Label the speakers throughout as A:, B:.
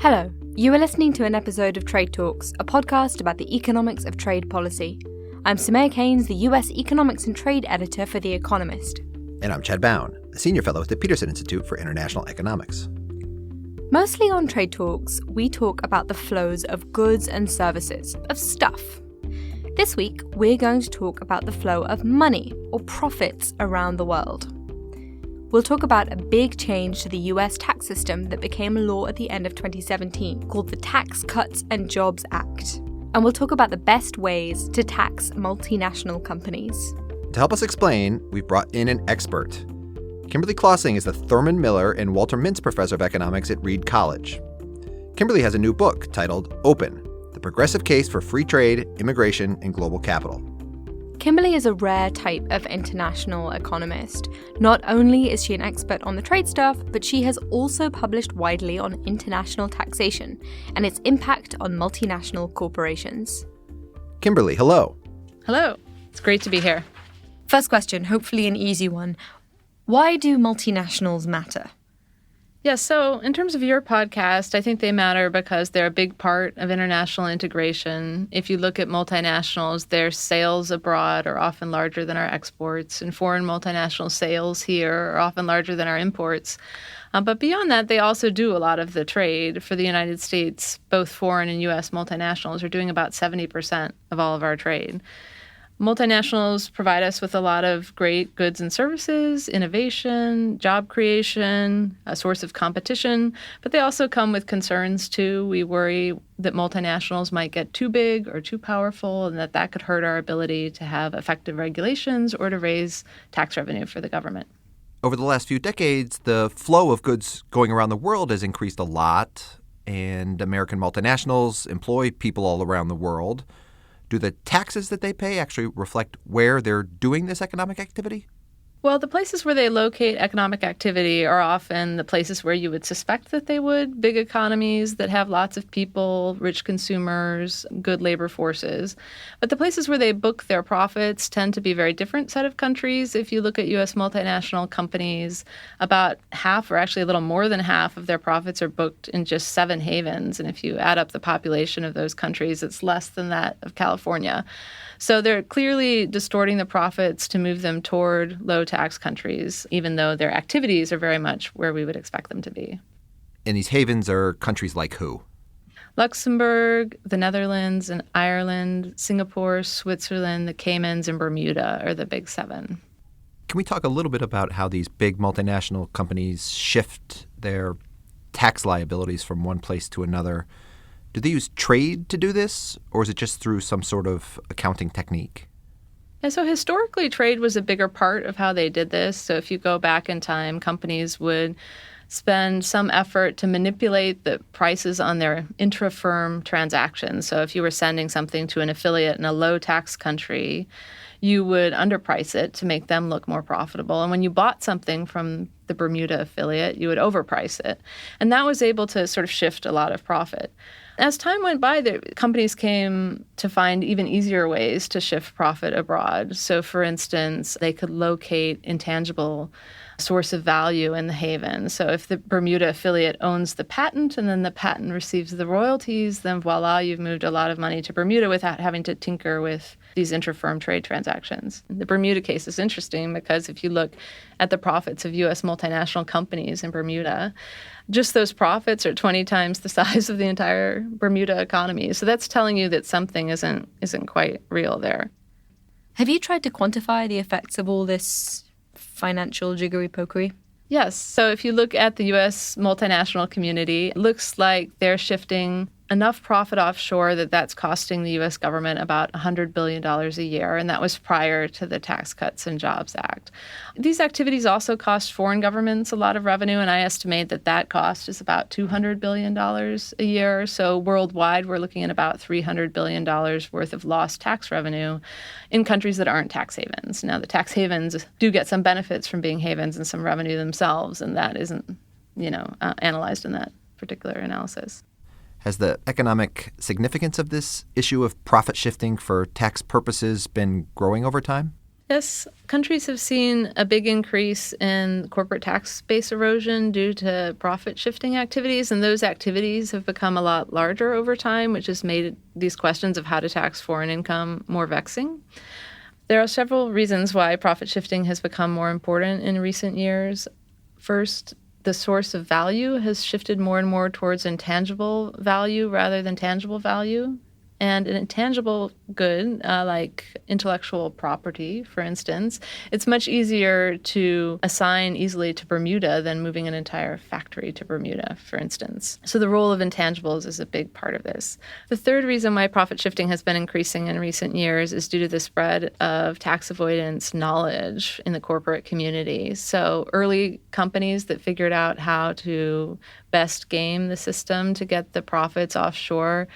A: Hello, you are listening to an episode of Trade Talks, a podcast about the economics of trade policy. I'm Samaya Keynes, the US Economics and Trade Editor for The Economist.
B: And I'm Chad Bown, a senior fellow at the Peterson Institute for International Economics.
A: Mostly on Trade Talks, we talk about the flows of goods and services, of stuff. This week, we're going to talk about the flow of money, or profits, around the world. We'll talk about a big change to the US tax system that became law at the end of 2017, called the Tax Cuts and Jobs Act. And we'll talk about the best ways to tax multinational companies.
B: To help us explain, we've brought in an expert. Kimberly Clausing is the Thurman Miller and Walter Mintz Professor of Economics at Reed College. Kimberly has a new book titled Open: The Progressive Case for Free Trade, Immigration, and Global Capital.
A: Kimberly is a rare type of international economist. Not only is she an expert on the trade stuff, but she has also published widely on international taxation and its impact on multinational corporations.
B: Kimberly, hello.
C: Hello. It's great to be here.
A: First question, hopefully an easy one. Why do multinationals matter?
C: Yeah, so in terms of your podcast, I think they matter because they're a big part of international integration. If you look at multinationals, their sales abroad are often larger than our exports, and foreign multinational sales here are often larger than our imports. But beyond that, they also do a lot of the trade. For the United States, both foreign and U.S. multinationals are doing about 70% of all of our trade. Multinationals provide us with a lot of great goods and services, innovation, job creation, a source of competition, but they also come with concerns too. We worry that multinationals might get too big or too powerful and that could hurt our ability to have effective regulations or to raise tax revenue for the government.
B: Over the last few decades, the flow of goods going around the world has increased a lot, and American multinationals employ people all around the world. Do the taxes that they pay actually reflect where they're doing this economic activity?
C: Well, the places where they locate economic activity are often the places where you would suspect that they would. Big economies that have lots of people, rich consumers, good labor forces. But the places where they book their profits tend to be a very different set of countries. If you look at U.S. multinational companies, about half, or actually a little more than half, of their profits are booked in just 7 havens. And if you add up the population of those countries, it's less than that of California. So they're clearly distorting the profits to move them toward low-tax countries, even though their activities are very much where we would expect them to be.
B: And these havens are countries like who?
C: Luxembourg, the Netherlands, and Ireland, Singapore, Switzerland, the Caymans, and Bermuda are the big 7.
B: Can we talk a little bit about how these big multinational companies shift their tax liabilities from one place to another? Do they use trade to do this, or is it just through some sort of accounting technique?
C: Yeah, so historically, trade was a bigger part of how they did this. So if you go back in time, companies would spend some effort to manipulate the prices on their intra-firm transactions. So if you were sending something to an affiliate in a low-tax country, you would underprice it to make them look more profitable. And when you bought something from the Bermuda affiliate, you would overprice it. And that was able to sort of shift a lot of profit. As time went by, the companies came to find even easier ways to shift profit abroad. So, for instance, they could locate intangible source of value in the haven. So if the Bermuda affiliate owns the patent and then the patent receives the royalties, then voila, you've moved a lot of money to Bermuda without having to tinker with these inter-firm trade transactions. The Bermuda case is interesting because if you look at the profits of U.S. multinational companies in Bermuda, just those profits are 20 times the size of the entire Bermuda economy. So that's telling you that something isn't quite real there.
A: Have you tried to quantify the effects of all this financial jiggery-pokery?
C: Yes. So if you look at the U.S. multinational community, it looks like they're shifting enough profit offshore that's costing the U.S. government about $100 billion a year, and that was prior to the Tax Cuts and Jobs Act. These activities also cost foreign governments a lot of revenue, and I estimate that cost is about $200 billion a year. So worldwide, we're looking at about $300 billion worth of lost tax revenue in countries that aren't tax havens. Now, the tax havens do get some benefits from being havens and some revenue themselves, and that isn't, analyzed in that particular analysis.
B: Has the economic significance of this issue of profit shifting for tax purposes been growing over time?
C: Yes, countries have seen a big increase in corporate tax base erosion due to profit shifting activities, and those activities have become a lot larger over time, which has made these questions of how to tax foreign income more vexing. There are several reasons why profit shifting has become more important in recent years. First, the source of value has shifted more and more towards intangible value rather than tangible value. And an intangible good, like intellectual property, for instance, it's much easier to assign easily to Bermuda than moving an entire factory to Bermuda, for instance. So the role of intangibles is a big part of this. The third reason why profit shifting has been increasing in recent years is due to the spread of tax avoidance knowledge in the corporate community. So early companies that figured out how to best game the system to get the profits offshore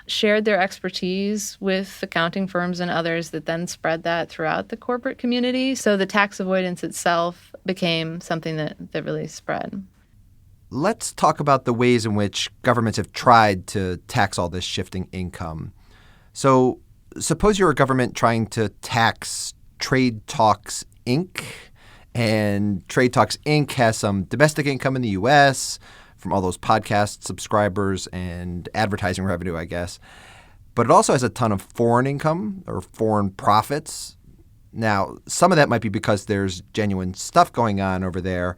C: shared their expertise with accounting firms and others that then spread that throughout the corporate community. So the tax avoidance itself became something that really spread.
B: Let's talk about the ways in which governments have tried to tax all this shifting income. So suppose you're a government trying to tax Trade Talks Inc., and Trade Talks Inc. has some domestic income in the U.S., from all those podcast subscribers and advertising revenue, I guess. But it also has a ton of foreign income or foreign profits. Now, some of that might be because there's genuine stuff going on over there,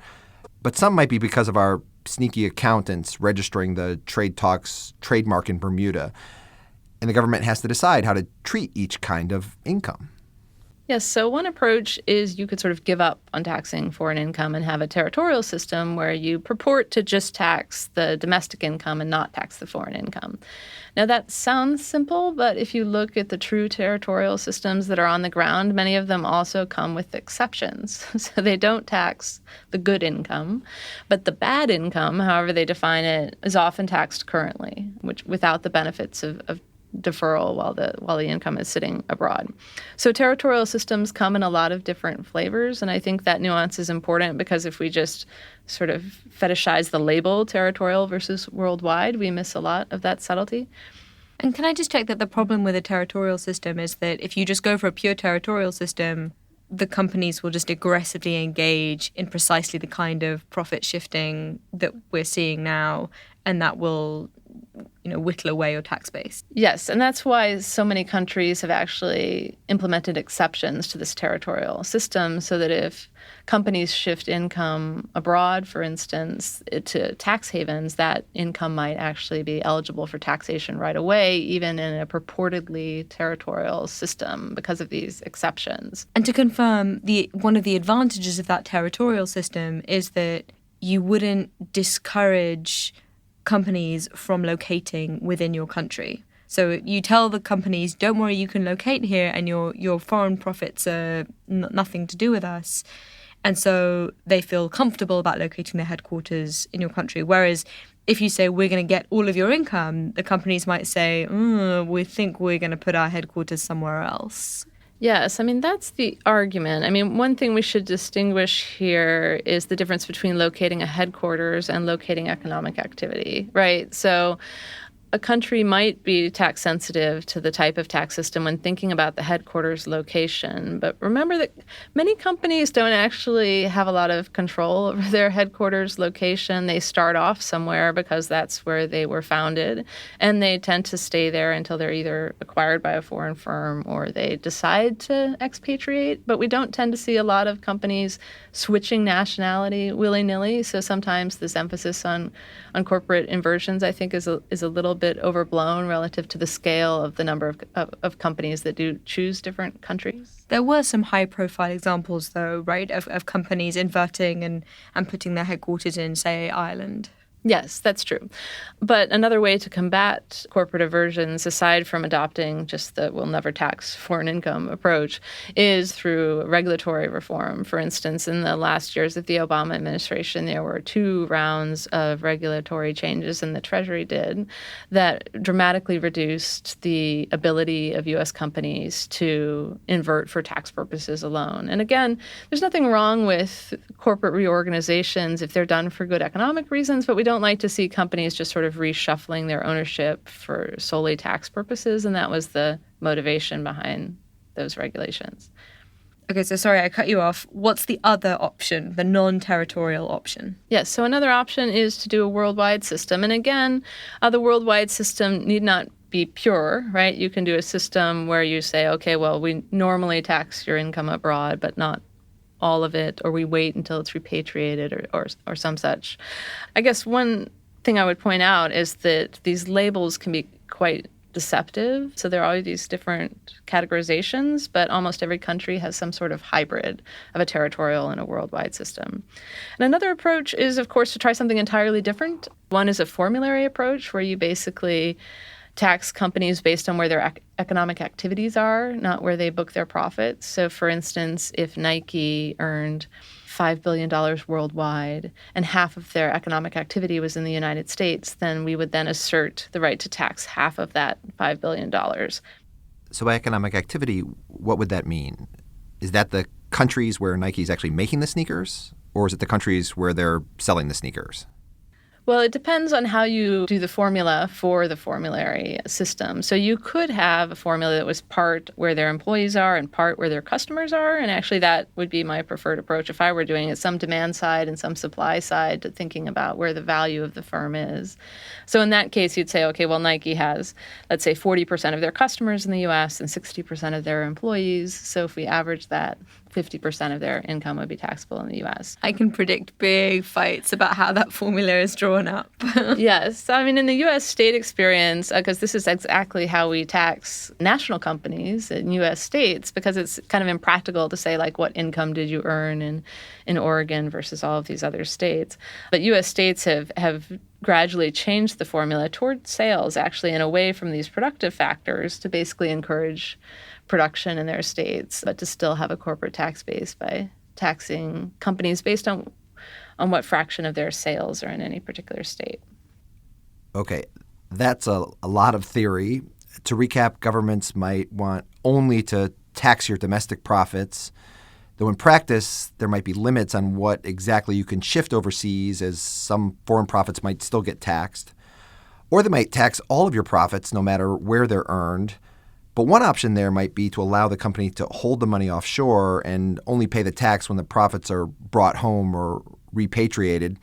B: but some might be because of our sneaky accountants registering the Trade Talks trademark in Bermuda. And the government has to decide how to treat each kind of income.
C: Yes, so one approach is you could sort of give up on taxing foreign income and have a territorial system where you purport to just tax the domestic income and not tax the foreign income. Now, that sounds simple, but if you look at the true territorial systems that are on the ground, many of them also come with exceptions. So they don't tax the good income, but the bad income, however they define it, is often taxed currently, which without the benefits of deferral while the income is sitting abroad. So territorial systems come in a lot of different flavors, and I think that nuance is important because if we just sort of fetishize the label territorial versus worldwide, we miss a lot of that subtlety.
A: And can I just check that the problem with a territorial system is that if you just go for a pure territorial system, the companies will just aggressively engage in precisely the kind of profit shifting that we're seeing now, and that will whittle away your tax base.
C: Yes, and that's why so many countries have actually implemented exceptions to this territorial system so that if companies shift income abroad, for instance, to tax havens, that income might actually be eligible for taxation right away, even in a purportedly territorial system because of these exceptions.
A: And to confirm, one of the advantages of that territorial system is that you wouldn't discourage companies from locating within your country. So you tell the companies, don't worry, you can locate here and your foreign profits are nothing to do with us. And so they feel comfortable about locating their headquarters in your country. Whereas if you say, we're going to get all of your income, the companies might say, we think we're going to put our headquarters somewhere else.
C: Yes, I mean, that's the argument. I mean, one thing we should distinguish here is the difference between locating a headquarters and locating economic activity, right? So a country might be tax sensitive to the type of tax system when thinking about the headquarters location. But remember that many companies don't actually have a lot of control over their headquarters location. They start off somewhere because that's where they were founded, and they tend to stay there until they're either acquired by a foreign firm or they decide to expatriate. But we don't tend to see a lot of companies switching nationality willy-nilly. So sometimes this emphasis on corporate inversions, I think, is a little bit overblown relative to the scale of the number of companies that do choose different countries.
A: There were some high-profile examples, though, right, of companies inverting and putting their headquarters in, say, Ireland.
C: Yes, that's true. But another way to combat corporate aversions, aside from adopting just the we'll never tax foreign income approach, is through regulatory reform. For instance, in the last years of the Obama administration, there were 2 rounds of regulatory changes, and the Treasury did, that dramatically reduced the ability of U.S. companies to invert for tax purposes alone. And again, there's nothing wrong with corporate reorganizations if they're done for good economic reasons, but we don't like to see companies just sort of reshuffling their ownership for solely tax purposes, and that was the motivation behind those regulations.
A: Okay, so sorry, I cut you off. What's the other option, the non-territorial option?
C: Yes, so another option is to do a worldwide system. And again, the worldwide system need not be pure, right? You can do a system where you say, okay, well, we normally tax your income abroad, but not all of it, or we wait until it's repatriated or some such. I guess one thing I would point out is that these labels can be quite deceptive. So there are these different categorizations, but almost every country has some sort of hybrid of a territorial and a worldwide system. And another approach is, of course, to try something entirely different. One is a formulary approach where you basically tax companies based on where their economic activities are, not where they book their profits. So, for instance, if Nike earned $5 billion worldwide and half of their economic activity was in the United States, then we would then assert the right to tax half of that $5 billion.
B: So by economic activity, what would that mean? Is that the countries where Nike's actually making the sneakers, or is it the countries where they're selling the sneakers?
C: Well, it depends on how you do the formula for the formulary system. So you could have a formula that was part where their employees are and part where their customers are. And actually, that would be my preferred approach if I were doing it, some demand side and some supply side, to thinking about where the value of the firm is. So in that case, you'd say, okay, well, Nike has, let's say, 40% of their customers in the U.S. and 60% of their employees. So if we average that, 50% of their income would be taxable in the U.S.
A: I can predict big fights about how that formula is drawn up.
C: Yes. I mean, in the U.S. state experience, because this is exactly how we tax national companies in U.S. states, because it's kind of impractical to say, like, what income did you earn in Oregon versus all of these other states. But U.S. states have gradually changed the formula toward sales, actually, and away from these productive factors to basically encourage production in their states, but to still have a corporate tax base by taxing companies based on what fraction of their sales are in any particular state.
B: Okay, that's a lot of theory. To recap, governments might want only to tax your domestic profits, though in practice, there might be limits on what exactly you can shift overseas, as some foreign profits might still get taxed. Or they might tax all of your profits, no matter where they're earned. But one option there might be to allow the company to hold the money offshore and only pay the tax when the profits are brought home or repatriated.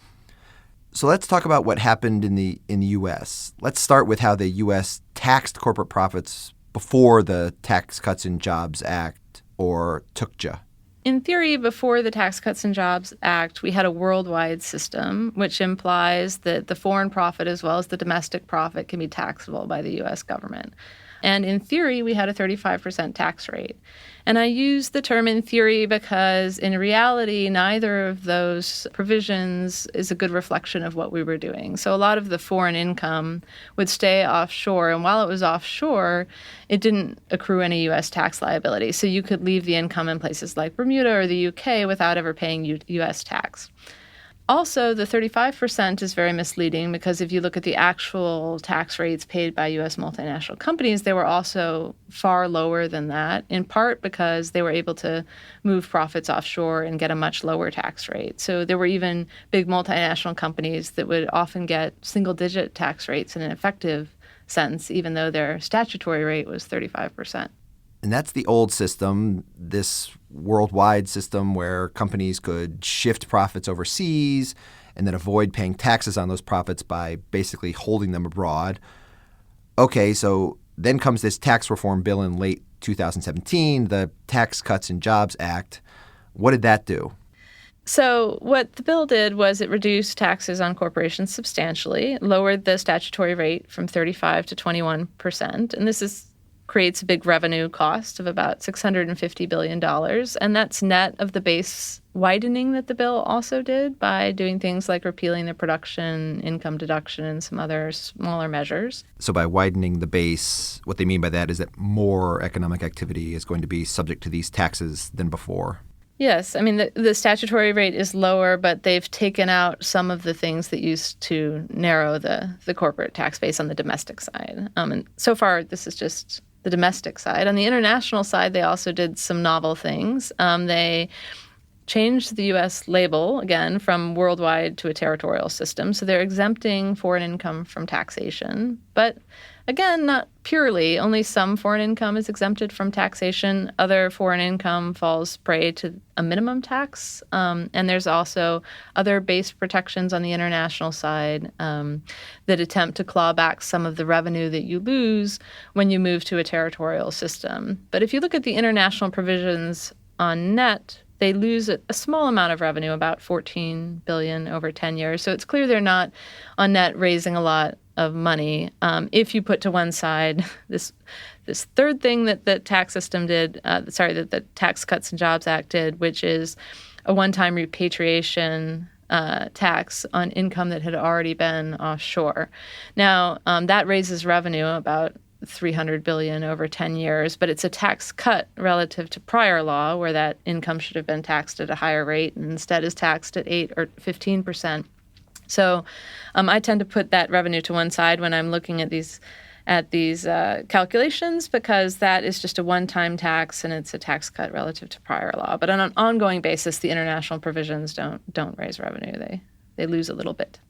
B: So let's talk about what happened in the U.S. Let's start with how the U.S. taxed corporate profits before the Tax Cuts and Jobs Act, or TCJA.
C: In theory, before the Tax Cuts and Jobs Act, we had a worldwide system, which implies that the foreign profit as well as the domestic profit can be taxable by the U.S. government. And in theory, we had a 35% tax rate. And I use the term in theory because in reality, neither of those provisions is a good reflection of what we were doing. So a lot of the foreign income would stay offshore. And while it was offshore, it didn't accrue any U.S. tax liability. So you could leave the income in places like Bermuda or the U.K. without ever paying U.S. tax. Also, the 35% is very misleading because if you look at the actual tax rates paid by U.S. multinational companies, they were also far lower than that, in part because they were able to move profits offshore and get a much lower tax rate. So there were even big multinational companies that would often get single-digit tax rates in an effective sense, even though their statutory rate was 35%.
B: And that's the old system, this worldwide system where companies could shift profits overseas and then avoid paying taxes on those profits by basically holding them abroad. Okay, so then comes this tax reform bill in late 2017, the Tax Cuts and Jobs Act. What did that do?
C: So what the bill did was it reduced taxes on corporations substantially, lowered the statutory rate from 35 to 21%, and this creates a big revenue cost of about $650 billion. And that's net of the base widening that the bill also did by doing things like repealing the production income deduction and some other smaller measures.
B: So by widening the base, what they mean by that is that more economic activity is going to be subject to these taxes than before.
C: Yes. I mean, the statutory rate is lower, but they've taken out some of the things that used to narrow the corporate tax base on the domestic side. And so far, this is just the domestic side. On the international side, they also did some novel things. They changed the U.S. label, again, from worldwide to a territorial system. So they're exempting foreign income from taxation. But again, not purely. Only some foreign income is exempted from taxation. Other foreign income falls prey to a minimum tax. And there's also other base protections on the international side that attempt to claw back some of the revenue that you lose when you move to a territorial system. But if you look at the international provisions on net, they lose a small amount of revenue, about $14 billion over 10 years. So it's clear they're not on net raising a lot of money. If you put to one side this third thing that the tax system did, that the Tax Cuts and Jobs Act did, which is a one-time repatriation tax on income that had already been offshore. Now, that raises revenue about $300 billion over 10 years, but it's a tax cut relative to prior law where that income should have been taxed at a higher rate and instead is taxed at 8 or 15%. So I tend to put that revenue to one side when I'm looking at these calculations because that is just a one-time tax and it's a tax cut relative to prior law. But on an ongoing basis, the international provisions don't raise revenue. They lose a little bit.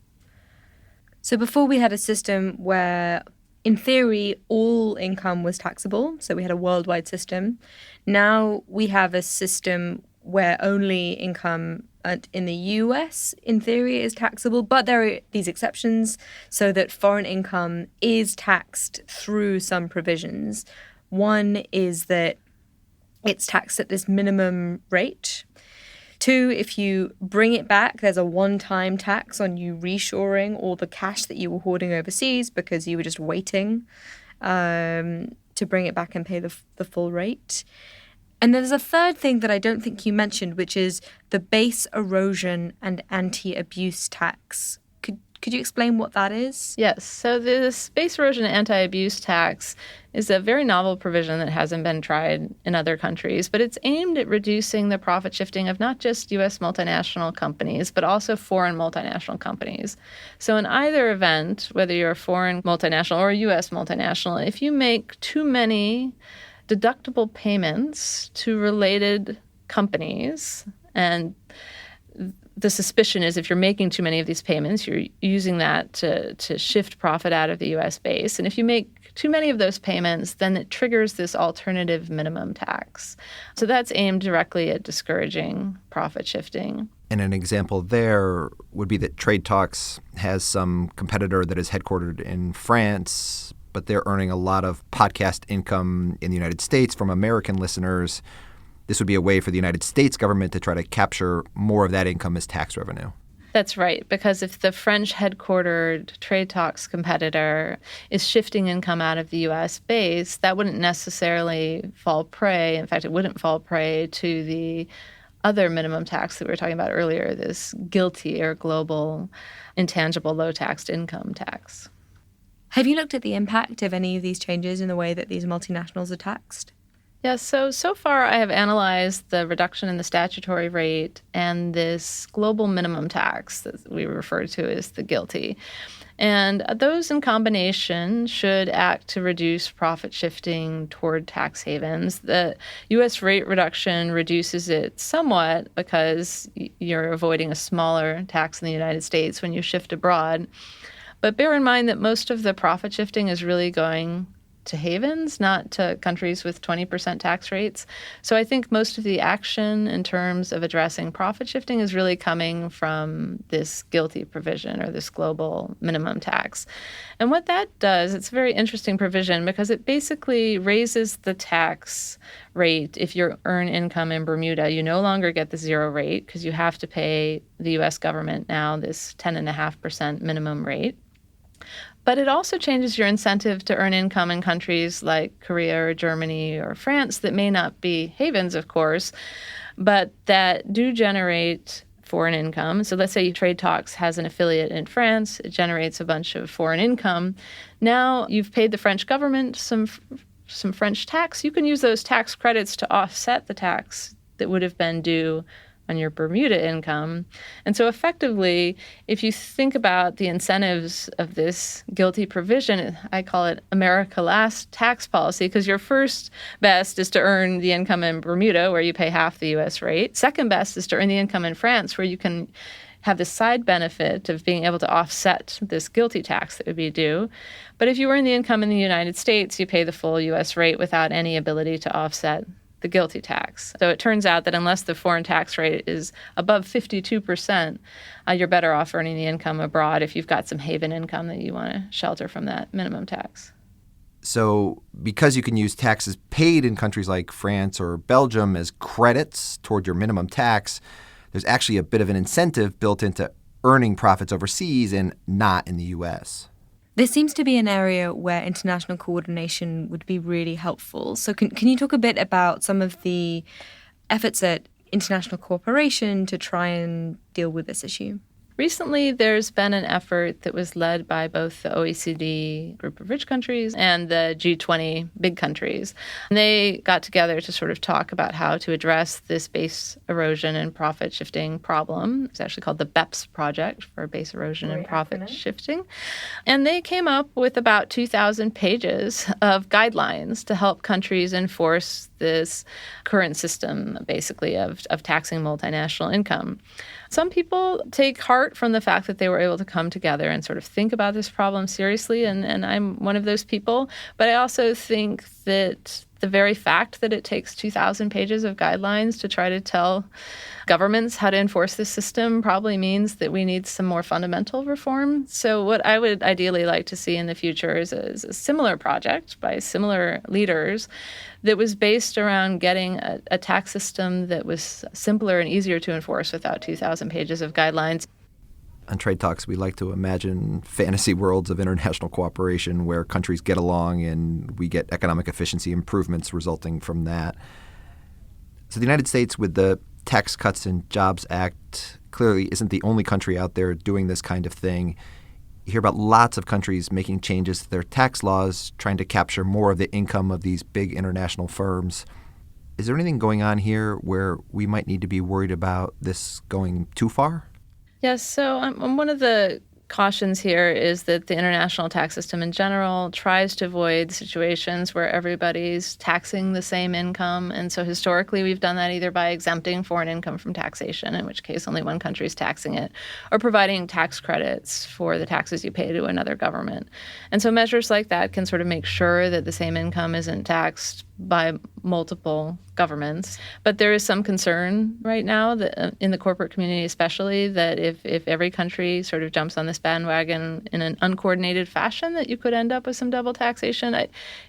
A: So before we had a system where, in theory, all income was taxable, so we had a worldwide system. Now we have a system where only income in the US, in theory, is taxable, but there are these exceptions so that foreign income is taxed through some provisions. One is that it's taxed at this minimum rate. Two, if you bring it back, there's a one-time tax on you reshoring all the cash that you were hoarding overseas because you were just waiting to bring it back and pay the full rate. And there's a third thing that I don't think you mentioned, which is the base erosion and anti-abuse tax. Could you explain what that is?
C: Yes. So this base erosion and anti-abuse tax is a very novel provision that hasn't been tried in other countries, but it's aimed at reducing the profit shifting of not just U.S. multinational companies, but also foreign multinational companies. So in either event, whether you're a foreign multinational or a U.S. multinational, if you make too many deductible payments to related companies, and the suspicion is if you're making too many of these payments, you're using that to shift profit out of the U.S. base. And if you make too many of those payments, then it triggers this alternative minimum tax. So that's aimed directly at discouraging profit shifting.
B: And an example there would be that Trade Talks has some competitor that is headquartered in France, but they're earning a lot of podcast income in the United States from American listeners. This would be a way for the United States government to try to capture more of that income as tax revenue.
C: That's right, because if the French headquartered Trade Talks competitor is shifting income out of the U.S. base, that wouldn't necessarily fall prey. In fact, it wouldn't fall prey to the other minimum tax that we were talking about earlier, this GILTI or global intangible low-taxed income tax.
A: Have you looked at the impact of any of these changes in the way that these multinationals are taxed?
C: Yes, so far I have analyzed the reduction in the statutory rate and this global minimum tax that we refer to as the GILTI. And those in combination should act to reduce profit shifting toward tax havens. The U.S. rate reduction reduces it somewhat because you're avoiding a smaller tax in the United States when you shift abroad. But bear in mind that most of the profit shifting is really going to havens, not to countries with 20% tax rates. So I think most of the action in terms of addressing profit shifting is really coming from this GILTI provision or this global minimum tax. And what that does, it's a very interesting provision because it basically raises the tax rate. If you earn income in Bermuda, you no longer get the zero rate because you have to pay the U.S. government now this 10.5% minimum rate. But it also changes your incentive to earn income in countries like Korea or Germany or France that may not be havens, of course, but that do generate foreign income. So let's say Trade Talks has an affiliate in France. It generates a bunch of foreign income. Now you've paid the French government some French tax. You can use those tax credits to offset the tax that would have been due on your Bermuda income. And so effectively, if you think about the incentives of this GILTI provision, I call it America Last tax policy, because your first best is to earn the income in Bermuda, where you pay half the U.S. rate. Second best is to earn the income in France, where you can have the side benefit of being able to offset this GILTI tax that would be due. But if you earn the income in the United States, you pay the full U.S. rate without any ability to offset the GILTI tax. So it turns out that unless the foreign tax rate is above 52%, you're better off earning the income abroad if you've got some haven income that you want to shelter from that minimum tax.
B: So because you can use taxes paid in countries like France or Belgium as credits toward your minimum tax, there's actually a bit of an incentive built into earning profits overseas and not in the U.S.
A: This seems to be an area where international coordination would be really helpful. So can you talk a bit about some of the efforts at international cooperation to try and deal with this issue?
C: Recently, there's been an effort that was led by both the OECD group of rich countries and the G20 big countries. And they got together to sort of talk about how to address this base erosion and profit shifting problem. It's actually called the BEPS project, for base erosion and profit shifting. And they came up with about 2,000 pages of guidelines to help countries enforce this current system, basically, of taxing multinational income. Some people take heart from the fact that they were able to come together and sort of think about this problem seriously, and I'm one of those people. But I also think that the very fact that it takes 2,000 pages of guidelines to try to tell governments how to enforce this system probably means that we need some more fundamental reform. So what I would ideally like to see in the future is a similar project by similar leaders that was based around getting a tax system that was simpler and easier to enforce without 2,000 pages of guidelines.
B: On Trade Talks, we like to imagine fantasy worlds of international cooperation where countries get along and we get economic efficiency improvements resulting from that. So the United States, with the Tax Cuts and Jobs Act, clearly isn't the only country out there doing this kind of thing. You hear about lots of countries making changes to their tax laws, trying to capture more of the income of these big international firms. Is there anything going on here where we might need to be worried about this going too far?
C: Yes, so one of the cautions here is that the international tax system in general tries to avoid situations where everybody's taxing the same income. And so historically, we've done that either by exempting foreign income from taxation, in which case only one country is taxing it, or providing tax credits for the taxes you pay to another government. And so measures like that can sort of make sure that the same income isn't taxed by multiple governments. But there is some concern right now that in the corporate community especially, that if every country sort of jumps on this bandwagon in an uncoordinated fashion, that you could end up with some double taxation.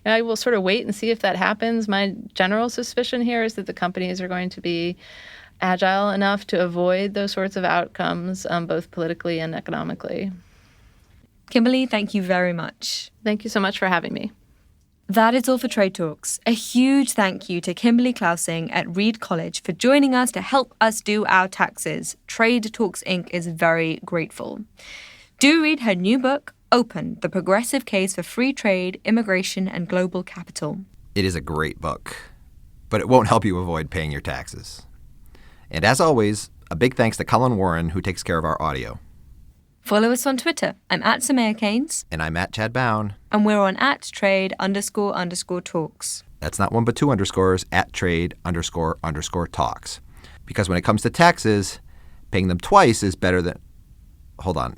C: I will sort of wait and see if that happens. My general suspicion here is that the companies are going to be agile enough to avoid those sorts of outcomes, both politically and economically.
A: Kimberly, thank you very much.
C: Thank you so much for having me.
A: That is all for Trade Talks. A huge thank you to Kimberly Clausing at Reed College for joining us to help us do our taxes. Trade Talks Inc. is very grateful. Do read her new book, Open, The Progressive Case for Free Trade, Immigration, and Global Capital.
B: It is a great book, but it won't help you avoid paying your taxes. And as always, a big thanks to Colin Warren, who takes care of our audio.
A: Follow us on Twitter. I'm at Samaya Keynes.
B: And I'm at Chad Bown.
A: And we're on @trade__talks.
B: That's not one but two underscores, @trade__talks. Because when it comes to taxes, paying them twice is better than... Hold on.